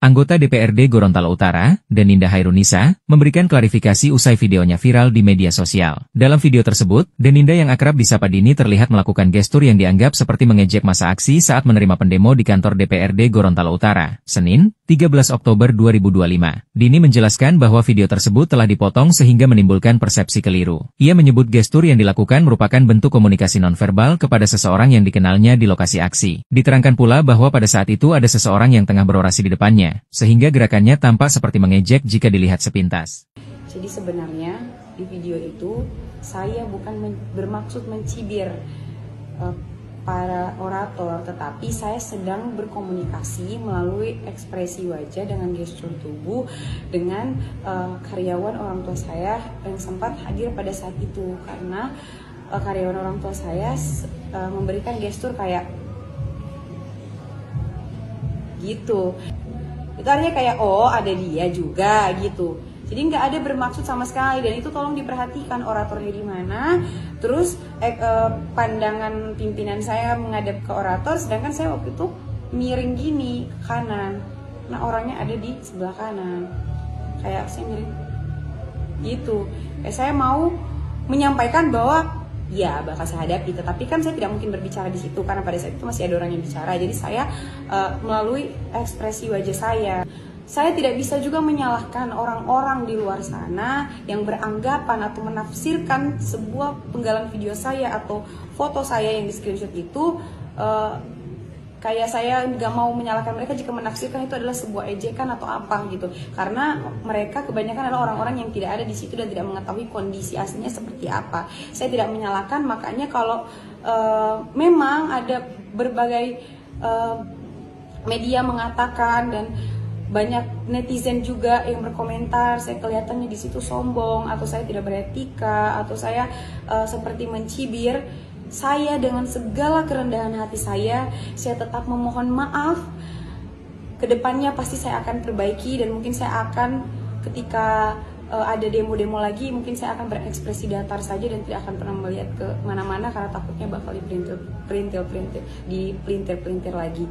Anggota DPRD Gorontalo Utara, Deninda Hairunisa, memberikan klarifikasi usai videonya viral di media sosial. Dalam video tersebut, Deninda yang akrab disapa Dini terlihat melakukan gestur yang dianggap seperti mengejek masa aksi saat menerima pendemo di kantor DPRD Gorontalo Utara, Senin, 13 Oktober 2025. Dini menjelaskan bahwa video tersebut telah dipotong sehingga menimbulkan persepsi keliru. Ia menyebut gestur yang dilakukan merupakan bentuk komunikasi nonverbal kepada seseorang yang dikenalnya di lokasi aksi. Diterangkan pula bahwa pada saat itu ada seseorang yang tengah berorasi di depannya, sehingga gerakannya tampak seperti mengejek jika dilihat sepintas. Jadi sebenarnya di video itu saya bukan bermaksud mencibir para orator, tetapi saya sedang berkomunikasi melalui ekspresi wajah dengan gestur tubuh dengan karyawan orang tua saya yang sempat hadir pada saat itu, karena karyawan orang tua saya memberikan gestur kayak gitu. Itu artinya kayak, oh ada dia juga gitu. Jadi nggak ada bermaksud sama sekali, dan itu tolong diperhatikan oratornya di mana. Terus pandangan pimpinan saya menghadap ke orator, sedangkan saya waktu itu miring gini ke kanan. Nah orangnya ada di sebelah kanan, kayak saya miring gitu. Saya mau menyampaikan bahwa ya bakal saya hadapi, tetapi kan saya tidak mungkin berbicara di situ karena pada saat itu masih ada orang yang bicara. Jadi saya melalui ekspresi wajah saya tidak bisa juga menyalahkan orang-orang di luar sana yang beranggapan atau menafsirkan sebuah penggalan video saya atau foto saya yang di screenshot itu kayak saya nggak mau menyalahkan mereka jika menafsirkan itu adalah sebuah ejekan atau apa gitu, karena mereka kebanyakan adalah orang-orang yang tidak ada di situ dan tidak mengetahui kondisi aslinya seperti apa. Saya tidak menyalahkan, makanya kalau memang ada berbagai media mengatakan dan banyak netizen juga yang berkomentar saya kelihatannya di situ sombong atau saya tidak beretika atau saya seperti mencibir. Saya dengan segala kerendahan hati saya tetap memohon maaf. Kedepannya pasti saya akan perbaiki, dan mungkin saya akan ketika ada demo-demo lagi mungkin saya akan berekspresi datar saja dan tidak akan pernah melihat ke mana-mana karena takutnya bakal dipelintir lagi.